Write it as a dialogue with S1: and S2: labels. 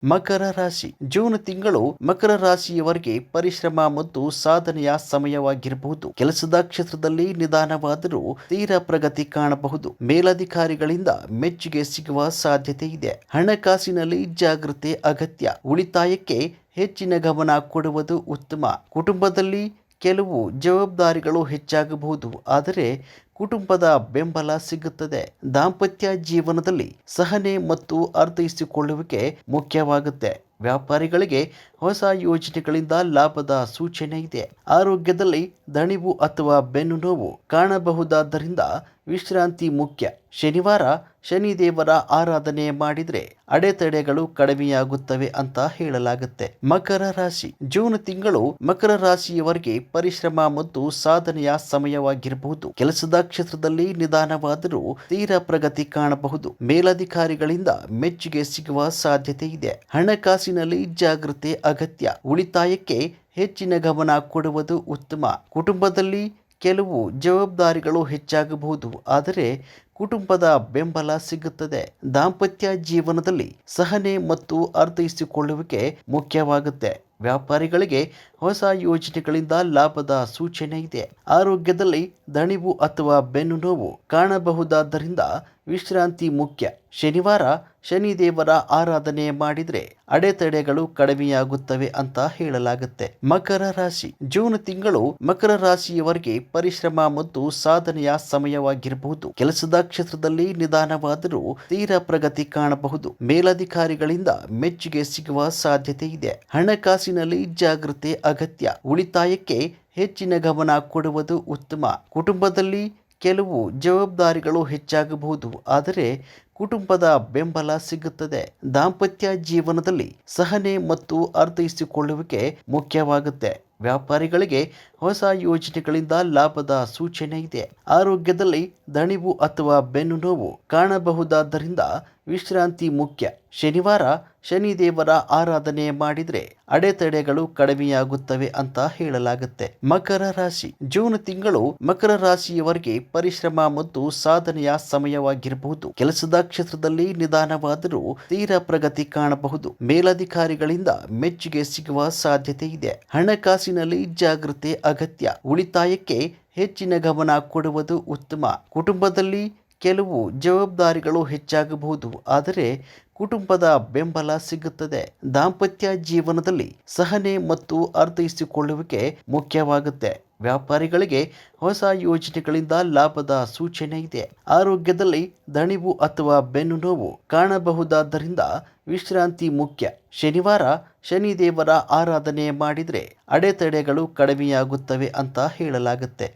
S1: ಮಕರ ರಾಶಿ ಜೂನ್ ತಿಂಗಳು ಮಕರ ರಾಶಿಯವರಿಗೆ ಪರಿಶ್ರಮ ಮತ್ತು ಸಾಧನೆಯ ಸಮಯವಾಗಿರಬಹುದು. ಕೆಲಸದ ಕ್ಷೇತ್ರದಲ್ಲಿ ನಿಧಾನವಾದರೂ ತೀರ ಪ್ರಗತಿ ಕಾಣಬಹುದು. ಮೇಲಧಿಕಾರಿಗಳಿಂದ ಮೆಚ್ಚುಗೆ ಸಿಗುವ ಸಾಧ್ಯತೆ ಇದೆ. ಹಣಕಾಸಿನಲ್ಲಿ ಜಾಗೃತಿ ಅಗತ್ಯ. ಉಳಿತಾಯಕ್ಕೆ ಹೆಚ್ಚಿನ ಗಮನ ಕೊಡುವುದು ಉತ್ತಮ. ಕುಟುಂಬದಲ್ಲಿ ಕೆಲವು ಜವಾಬ್ದಾರಿಗಳು ಹೆಚ್ಚಾಗಬಹುದು, ಆದರೆ ಕುಟುಂಬದ ಬೆಂಬಲ ಸಿಗುತ್ತದೆ. ದಾಂಪತ್ಯ ಜೀವನದಲ್ಲಿ ಸಹನೆ ಮತ್ತು ಅರ್ಥೈಸಿಕೊಳ್ಳುವಿಕೆ ಮುಖ್ಯವಾಗುತ್ತೆ. ವ್ಯಾಪಾರಿಗಳಿಗೆ ಹೊಸ ಯೋಜನೆಗಳಿಂದ ಲಾಭದ ಸೂಚನೆ ಇದೆ. ಆರೋಗ್ಯದಲ್ಲಿ ದಣಿವು ಅಥವಾ ಬೆನ್ನು ನೋವು ಕಾಣಬಹುದಾದ್ದರಿಂದ ವಿಶ್ರಾಂತಿ ಮುಖ್ಯ. ಶನಿವಾರ ಶನಿದೇವರ ಆರಾಧನೆ ಮಾಡಿದ್ರೆ ಅಡೆತಡೆಗಳು ಕಡಿಮೆಯಾಗುತ್ತವೆ ಅಂತ ಹೇಳಲಾಗುತ್ತೆ. ಮಕರ ರಾಶಿ ಜೂನ್ ತಿಂಗಳು ಮಕರ ರಾಶಿಯವರಿಗೆ ಪರಿಶ್ರಮ ಮತ್ತು ಸಾಧನೆಯ ಸಮಯವಾಗಿರಬಹುದು. ಕೆಲಸದ ಕ್ಷೇತ್ರದಲ್ಲಿ ನಿಧಾನವಾದರೂ ತೀರ ಪ್ರಗತಿ ಕಾಣಬಹುದು. ಮೇಲಧಿಕಾರಿಗಳಿಂದ ಮೆಚ್ಚುಗೆ ಸಿಗುವ ಸಾಧ್ಯತೆ ಇದೆ. ಹಣಕಾಸಿನಲ್ಲಿ ಜಾಗೃತಿ ಅಗತ್ಯ. ಉಳಿತಾಯಕ್ಕೆ ಹೆಚ್ಚಿನ ಗಮನ ಕೊಡುವುದು ಉತ್ತಮ. ಕುಟುಂಬದಲ್ಲಿ ಕೆಲವು ಜವಾಬ್ದಾರಿಗಳು ಹೆಚ್ಚಾಗಬಹುದು, ಆದರೆ ಕುಟುಂಬದ ಬೆಂಬಲ ಸಿಗುತ್ತದೆ. ದಾಂಪತ್ಯ ಜೀವನದಲ್ಲಿ ಸಹನೆ ಮತ್ತು ಅರ್ಥೈಸಿಕೊಳ್ಳುವಿಕೆ ಮುಖ್ಯವಾಗುತ್ತೆ. ವ್ಯಾಪಾರಿಗಳಿಗೆ ಹೊಸ ಯೋಜನೆಗಳಿಂದ ಲಾಭದ ಸೂಚನೆ ಇದೆ. ಆರೋಗ್ಯದಲ್ಲಿ ದಣಿವು ಅಥವಾ ಬೆನ್ನು ನೋವು ಕಾಣಬಹುದಾದ್ದರಿಂದ ವಿಶ್ರಾಂತಿ ಮುಖ್ಯ. ಶನಿವಾರ ಶನಿದೇವರ ಆರಾಧನೆ ಮಾಡಿದ್ರೆ ಅಡೆತಡೆಗಳು ಕಡಿಮೆಯಾಗುತ್ತವೆ ಅಂತ ಹೇಳಲಾಗುತ್ತೆ. ಮಕರ ರಾಶಿ ಜೂನ್ ತಿಂಗಳು ಮಕರ ರಾಶಿಯವರಿಗೆ ಪರಿಶ್ರಮ ಮತ್ತು ಸಾಧನೆಯ ಸಮಯವಾಗಿರಬಹುದು. ಕೆಲಸದ ಕ್ಷೇತ್ರದಲ್ಲಿ ನಿಧಾನವಾದರೂ ತೀರ ಪ್ರಗತಿ ಕಾಣಬಹುದು. ಮೇಲಧಿಕಾರಿಗಳಿಂದ ಮೆಚ್ಚುಗೆ ಸಿಗುವ ಸಾಧ್ಯತೆ ಇದೆ. ಹಣಕಾಸಿನಲ್ಲಿ ಜಾಗೃತಿ ಅಗತ್ಯ. ಉಳಿತಾಯಕ್ಕೆ ಹೆಚ್ಚಿನ ಗಮನ ಕೊಡುವುದು ಉತ್ತಮ. ಕುಟುಂಬದಲ್ಲಿ ಕೆಲವು ಜವಾಬ್ದಾರಿಗಳು ಹೆಚ್ಚಾಗಬಹುದು, ಆದರೆ ಕುಟುಂಬದ ಬೆಂಬಲ ಸಿಗುತ್ತದೆ. ದಾಂಪತ್ಯ ಜೀವನದಲ್ಲಿ ಸಹನೆ ಮತ್ತು ಅರ್ಥೈಸಿಕೊಳ್ಳುವಿಕೆ ಮುಖ್ಯವಾಗುತ್ತೆ. ವ್ಯಾಪಾರಿಗಳಿಗೆ ಹೊಸ ಯೋಜನೆಗಳಿಂದ ಲಾಭದ ಸೂಚನೆ ಇದೆ. ಆರೋಗ್ಯದಲ್ಲಿ ದಣಿವು ಅಥವಾ ಬೆನ್ನು ನೋವು ಕಾಣಬಹುದಾದ್ದರಿಂದ ವಿಶ್ರಾಂತಿ ಮುಖ್ಯ. ಶನಿವಾರ ಶನಿದೇವರ ಆರಾಧನೆ ಮಾಡಿದ್ರೆ ಅಡೆತಡೆಗಳು ಕಡಿಮೆಯಾಗುತ್ತವೆ ಅಂತ ಹೇಳಲಾಗುತ್ತೆ. ಮಕರ ರಾಶಿ ಜೂನ್ ತಿಂಗಳು ಮಕರ ರಾಶಿಯವರಿಗೆ ಪರಿಶ್ರಮ ಮತ್ತು ಸಾಧನೆಯ ಸಮಯವಾಗಿರಬಹುದು. ಕೆಲಸದ ಕ್ಷೇತ್ರದಲ್ಲಿ ನಿಧಾನವಾದರೂ ತೀರ ಪ್ರಗತಿ ಕಾಣಬಹುದು. ಮೇಲಧಿಕಾರಿಗಳಿಂದ ಮೆಚ್ಚುಗೆ ಸಿಗುವ ಸಾಧ್ಯತೆ ಇದೆ. ಹಣಕಾಸಿನಲ್ಲಿ ಜಾಗೃತಿ ಅಗತ್ಯ. ಉಳಿತಾಯಕ್ಕೆ ಹೆಚ್ಚಿನ ಗಮನ ಕೊಡುವುದು ಉತ್ತಮ. ಕುಟುಂಬದಲ್ಲಿ ಕೆಲವು ಜವಾಬ್ದಾರಿಗಳು ಹೆಚ್ಚಾಗಬಹುದು, ಆದರೆ ಕುಟುಂಬದ ಬೆಂಬಲ ಸಿಗುತ್ತದೆ. ದಾಂಪತ್ಯ ಜೀವನದಲ್ಲಿ ಸಹನೆ ಮತ್ತು ಅರ್ಥೈಸಿಕೊಳ್ಳುವಿಕೆ ಮುಖ್ಯವಾಗುತ್ತೆ. ವ್ಯಾಪಾರಿಗಳಿಗೆ ಹೊಸ ಯೋಜನೆಗಳಿಂದ ಲಾಭದ ಸೂಚನೆ ಇದೆ. ಆರೋಗ್ಯದಲ್ಲಿ ದಣಿವು ಅಥವಾ ಬೆನ್ನು ನೋವು ಕಾಣಬಹುದಾದ್ದರಿಂದ ವಿಶ್ರಾಂತಿ ಮುಖ್ಯ. ಶನಿವಾರ ಶನಿದೇವರ ಆರಾಧನೆ ಮಾಡಿದ್ರೆ ಅಡೆತಡೆಗಳು ಕಡಿಮೆಯಾಗುತ್ತವೆ ಅಂತ ಹೇಳಲಾಗುತ್ತೆ.